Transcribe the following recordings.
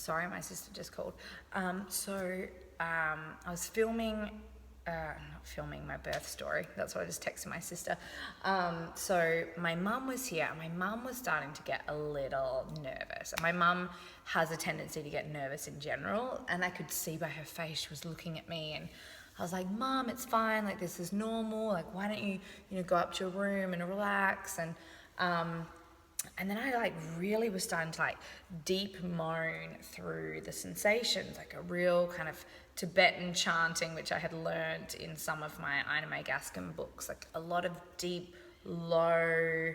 sorry, my sister just called. I was filming, not filming my birth story. That's what I just texted my sister. So my mum was here. My mum was starting to get a little nervous. And my mum has a tendency to get nervous in general. And I could see by her face, she was looking at me, and I was like, Mum, it's fine. Like, this is normal. Like, why don't you go up to your room and relax? And then I like really was starting to like deep moan through the sensations, like a real kind of Tibetan chanting, which I had learned in some of my Ina May Gaskin books, like a lot of deep, low,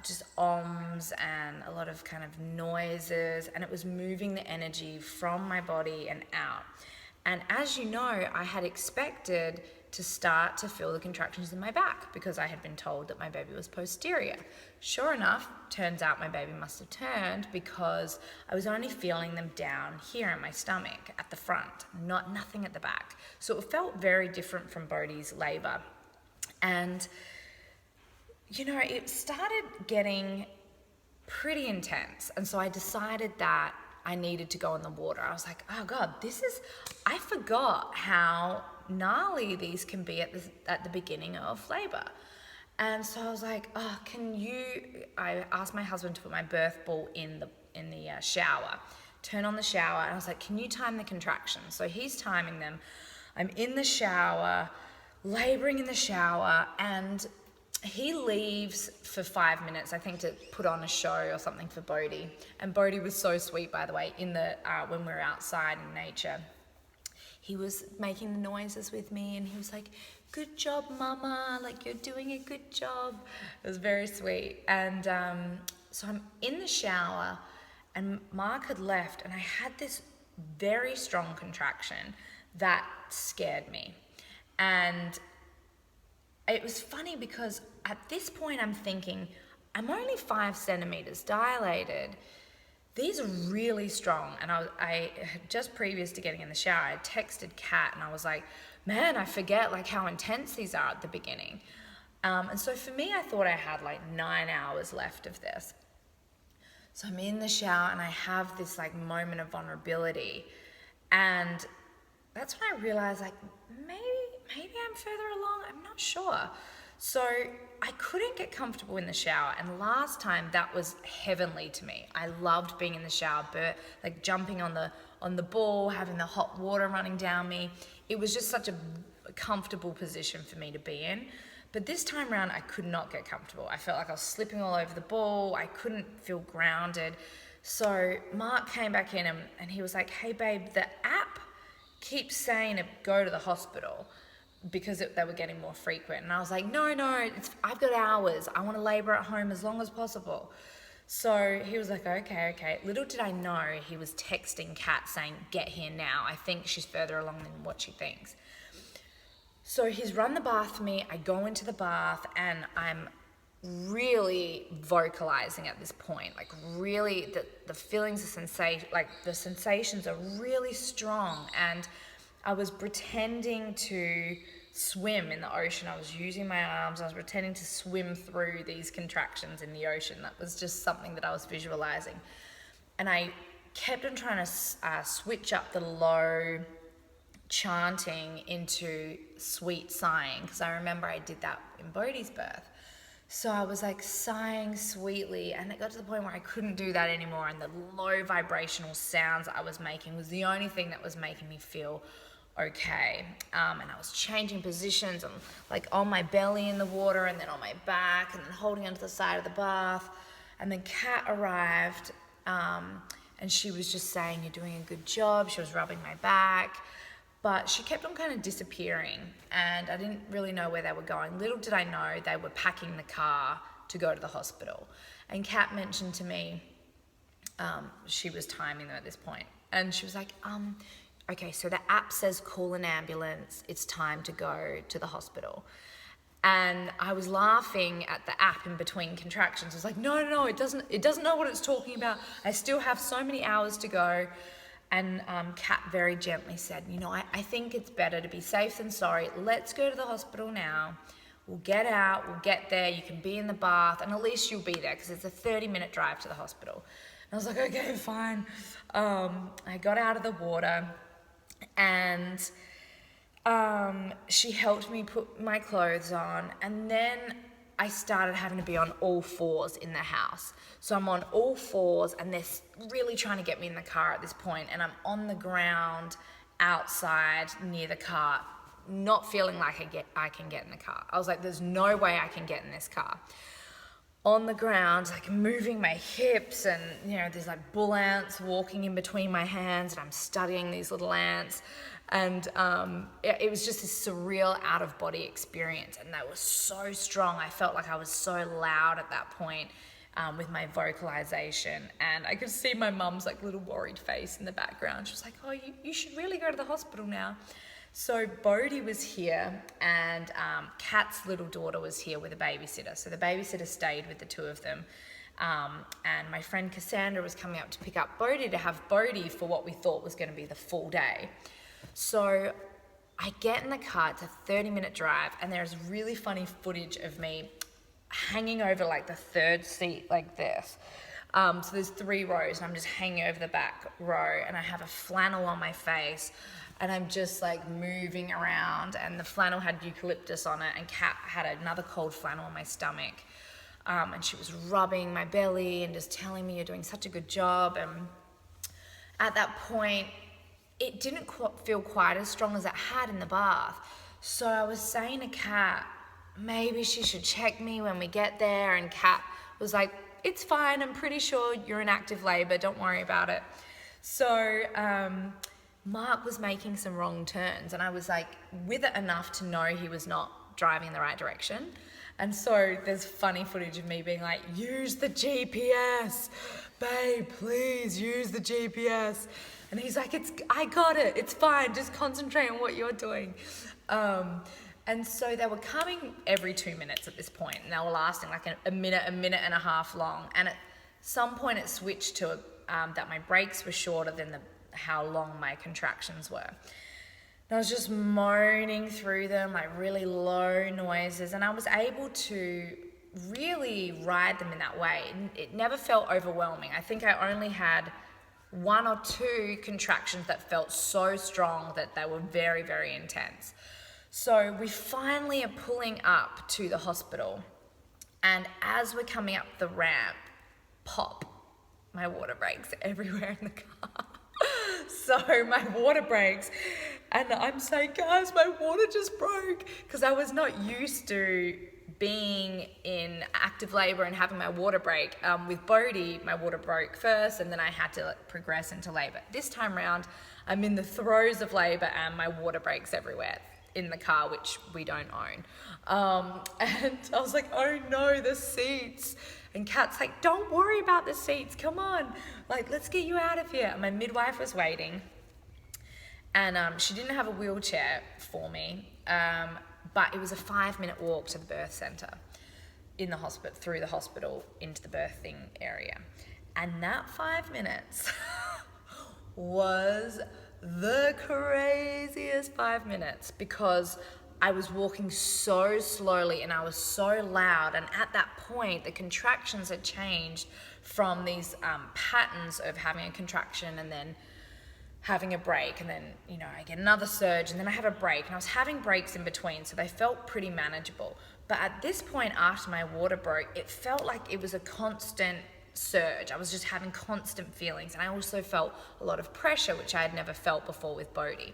just ohms and a lot of kind of noises, and it was moving the energy from my body and out. And as you know, I had expected to start to feel the contractions in my back because I had been told that my baby was posterior. Sure enough, turns out my baby must have turned because I was only feeling them down here in my stomach at the front, nothing at the back. So it felt very different from Bodhi's labor. And, it started getting pretty intense. And so I decided that I needed to go in the water. I was like, oh God, I forgot how gnarly these can be at the beginning of labor. And so I was like, I asked my husband to put my birth ball in the shower, turn on the shower, and I was like, can you time the contractions? So he's timing them. I'm in the shower, laboring in the shower, and he leaves for 5 minutes, I think, to put on a show or something for Bodhi. And Bodhi was so sweet, by the way, when we were outside in nature. He was making the noises with me, and he was like, good job, mama, like, you're doing a good job. It was very sweet. And so I'm in the shower, and Mark had left, and I had this very strong contraction that scared me. And it was funny because at this point I'm thinking, I'm only 5 centimeters dilated. These are really strong. And I just previous to getting in the shower, I texted Kat and I was like, man, I forget like how intense these are at the beginning. And so for me, I thought I had like 9 hours left of this. So I'm in the shower and I have this like moment of vulnerability. And that's when I realized like, maybe I'm further along, I'm not sure. So I couldn't get comfortable in the shower, and last time that was heavenly to me. I loved being in the shower, like jumping on the ball, having the hot water running down me. It was just such a comfortable position for me to be in. But this time around, I could not get comfortable. I felt like I was slipping all over the ball. I couldn't feel grounded. So Mark came back in and he was like, hey babe, the app keeps saying to go to the hospital because they were getting more frequent. And I was like, no, I've got hours. I want to labor at home as long as possible. So he was like, okay. Little did I know he was texting Kat saying, get here now. I think she's further along than what she thinks. So he's run the bath for me. I go into the bath and I'm really vocalizing at this point. Like really the feelings of sensation, like the sensations are really strong. And I was pretending to swim in the ocean. I was using my arms. I was pretending to swim through these contractions in the ocean. That was just something that I was visualizing. And I kept on trying to switch up the low chanting into sweet sighing, because I remember I did that in Bodhi's birth. So I was like sighing sweetly, and it got to the point where I couldn't do that anymore, and the low vibrational sounds I was making was the only thing that was making me feel okay. And I was changing positions and like on my belly in the water and then on my back and then holding onto the side of the bath. And then Kat arrived and she was just saying, you're doing a good job. She was rubbing my back, but she kept on kind of disappearing and I didn't really know where they were going. Little did I know they were packing the car to go to the hospital. And Kat mentioned to me, she was timing them at this point, and she was like, okay, so the app says call an ambulance. It's time to go to the hospital. And I was laughing at the app in between contractions. I was like, no, it doesn't know what it's talking about. I still have so many hours to go. And Kat very gently said, I think it's better to be safe than sorry. Let's go to the hospital now. We'll get out, we'll get there. You can be in the bath, and at least you'll be there because it's a 30-minute drive to the hospital. I was like, okay, fine. I got out of the water, and she helped me put my clothes on, and then I started having to be on all fours in the house. So I'm on all fours, and they're really trying to get me in the car at this point, and I'm on the ground outside near the car, not feeling like I can get in the car. I was like, there's no way I can get in this car. On the ground, like moving my hips, and there's like bull ants walking in between my hands, and I'm studying these little ants. And it was just this surreal out-of-body experience, and that was so strong. I felt like I was so loud at that point with my vocalization, and I could see my mum's like little worried face in the background. She was like, oh, you should really go to the hospital now. So Bodhi was here, and Kat's little daughter was here with a babysitter. So the babysitter stayed with the two of them. And my friend Cassandra was coming up to pick up Bodhi, to have Bodhi for what we thought was going to be the full day. So I get in the car, it's a 30-minute drive, and there's really funny footage of me hanging over like the third seat like this. So there's 3 rows, and I'm just hanging over the back row, and I have a flannel on my face, and I'm just like moving around, and the flannel had eucalyptus on it, and Kat had another cold flannel on my stomach. And she was rubbing my belly and just telling me, you're doing such a good job. And at that point, it didn't feel quite as strong as it had in the bath. So I was saying to Kat, maybe she should check me when we get there. And Kat was like, it's fine, I'm pretty sure you're in active labor, don't worry about it. So Mark was making some wrong turns, and I was like with it enough to know he was not driving in the right direction. And so there's funny footage of me being like, use the GPS, babe, please use the GPS. And he's like, I got it, it's fine, just concentrate on what you're doing. And so they were coming every 2 minutes at this point, and they were lasting like a minute and a half long. And at some point it switched to that my breaks were shorter than how long my contractions were. And I was just moaning through them, like really low noises, and I was able to really ride them in that way. It never felt overwhelming. I think I only had 1 or 2 contractions that felt so strong that they were very, very intense. So we finally are pulling up to the hospital, and as we're coming up the ramp, pop, my water breaks everywhere in the car. So my water breaks, and I'm saying, guys, my water just broke, because I was not used to being in active labor and having my water break. With Bodhi, my water broke first, and then I had to progress into labor. This time around, I'm in the throes of labor, and my water breaks everywhere in the car, which we don't own. And I was like, oh no, the seats. And Kat's like, don't worry about the seats, come on, like, let's get you out of here. And my midwife was waiting, and she didn't have a wheelchair for me, but it was a 5-minute walk to the birth center in the hospital, through the hospital into the birthing area. And that 5 minutes was the craziest 5 minutes, because I was walking so slowly and I was so loud, and at that point the contractions had changed from these patterns of having a contraction and then having a break, and then I get another surge, and then I have a break, and I was having breaks in between, so they felt pretty manageable. But at this point, after my water broke, it felt like it was a constant surge. I was just having constant feelings, and I also felt a lot of pressure, which I had never felt before with Bodhi.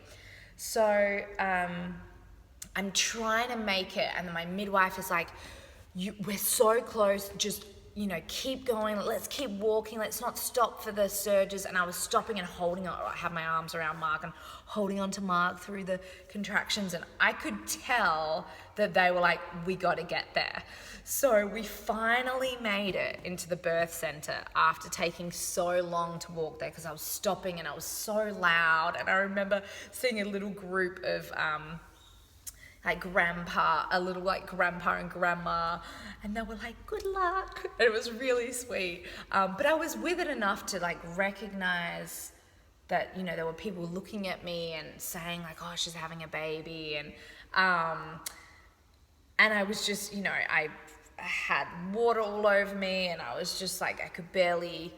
So I'm trying to make it, and then my midwife is like, we're so close, just keep going, let's keep walking, let's not stop for the surges. And I was stopping and holding on. I had my arms around Mark and holding on to Mark through the contractions, and I could tell that they were like, we got to get there. So we finally made it into the birth center after taking so long to walk there, because I was stopping and I was so loud. And I remember seeing a little group of grandpa and grandma, and they were like, good luck. And it was really sweet. But I was with it enough to recognize that, there were people looking at me and saying oh, she's having a baby. And I was just, I had water all over me, and I was just I could barely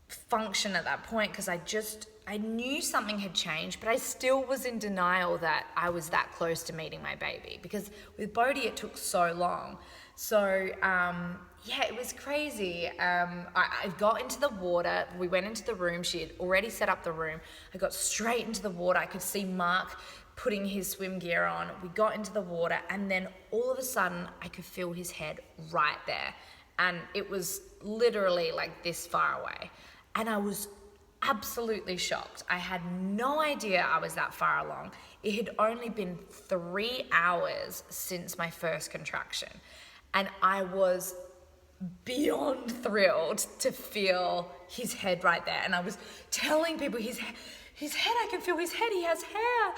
function at that point because I knew something had changed, but I still was in denial that I was that close to meeting my baby, because with Bodhi it took so long. So yeah, it was crazy. I got into the water. We went into the room. She had already set up the room. I got straight into the water. I could see Mark putting his swim gear on. We got into the water, and then all of a sudden I could feel his head right there. And it was literally like this far away. And I was absolutely shocked. I had no idea I was that far along. It had only been 3 hours since my first contraction. And I was beyond thrilled to feel his head right there. And I was telling people, his head, I can feel his head, he has hair.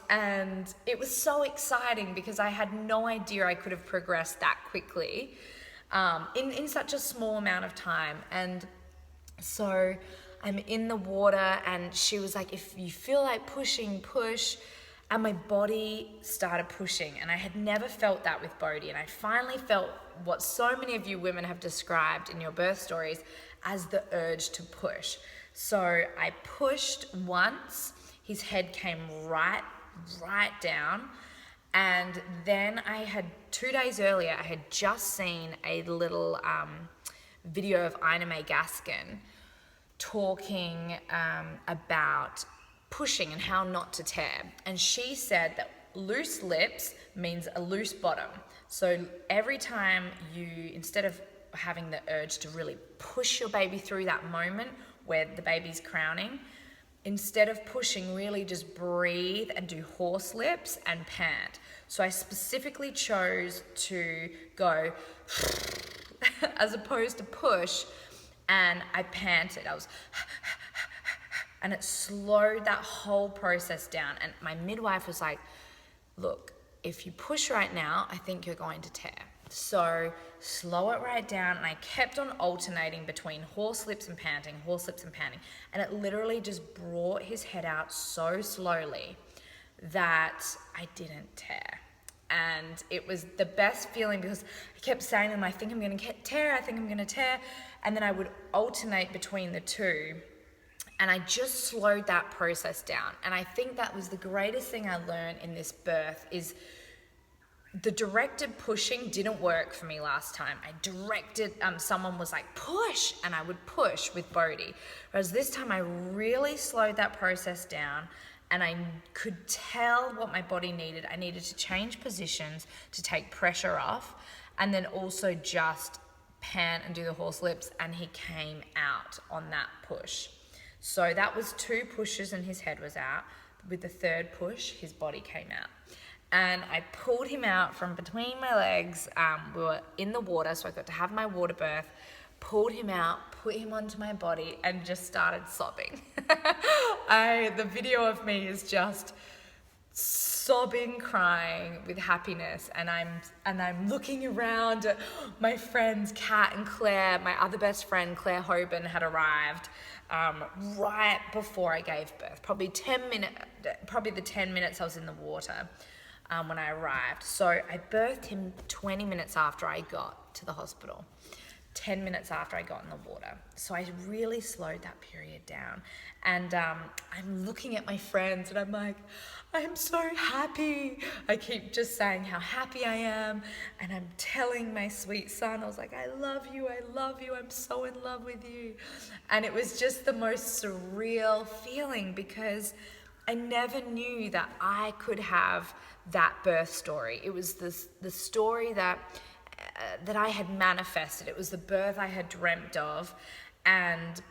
And it was so exciting because I had no idea I could have progressed that quickly in such a small amount of time. And so I'm in the water, and she was like, if you feel like pushing, push. And my body started pushing, and I had never felt that with Bodhi. And I finally felt what so many of you women have described in your birth stories as the urge to push. So I pushed once, his head came right down. And then 2 days earlier, I had just seen a little video of Ina May Gaskin talking about pushing and how not to tear. And she said that loose lips means a loose bottom. So every time you, instead of having the urge to really push your baby through that moment where the baby's crowning, instead of pushing, really just breathe and do horse lips and pant. So I specifically chose to go as opposed to push, and I panted. I was and it slowed that whole process down. And my midwife was like, look, if you push right now, I think you're going to tear. So slow it right down. And I kept on alternating between horse lips and panting, horse lips and panting. And it literally just brought his head out so slowly that I didn't tear. And it was the best feeling because I kept saying to him, I think I'm going to tear, I think I'm going to tear. And then I would alternate between the two. And I just slowed that process down. And I think that was the greatest thing I learned in this birth is the directed pushing didn't work for me last time. I directed, someone was like, push, and I would push with Bodhi. Whereas this time I really slowed that process down, and I could tell what my body needed. I needed to change positions to take pressure off, and then also just pant and do the horse lips, and he came out on that push. So that was 2 pushes and his head was out. With the 3rd push, his body came out. And I pulled him out from between my legs. We were in the water, so I got to have my water birth. Pulled him out, put him onto my body, and just started sobbing. The video of me is just sobbing, crying with happiness, and I'm looking around at my friends Kat and Claire. My other best friend Claire Hoban had arrived right before I gave birth, probably the 10 minutes I was in the water when I arrived. So I birthed him 20 minutes after I got to the hospital. 10 minutes after I got in the water. So I really slowed that period down. And I'm looking at my friends and I'm like, I'm so happy. I keep just saying how happy I am. And I'm telling my sweet son, I was like, I love you, I'm so in love with you. And it was just the most surreal feeling because I never knew that I could have that birth story. It was the story that I had manifested. It was the birth I had dreamt of, and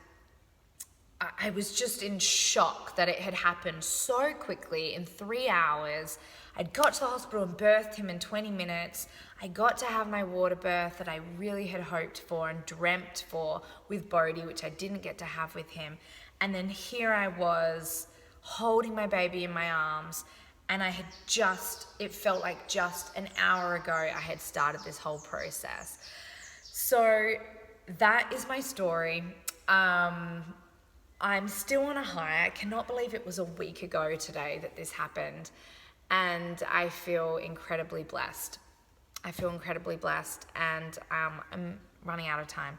I was just in shock that it had happened so quickly in 3 hours. I'd got to the hospital and birthed him in 20 minutes. I got to have my water birth that I really had hoped for and dreamt for with Bodhi, which I didn't get to have with him. And then here I was holding my baby in my arms, and it felt like just an hour ago I had started this whole process. So that is my story. I'm still on a high. I cannot believe it was a week ago today that this happened. And I feel incredibly blessed. And I'm running out of time.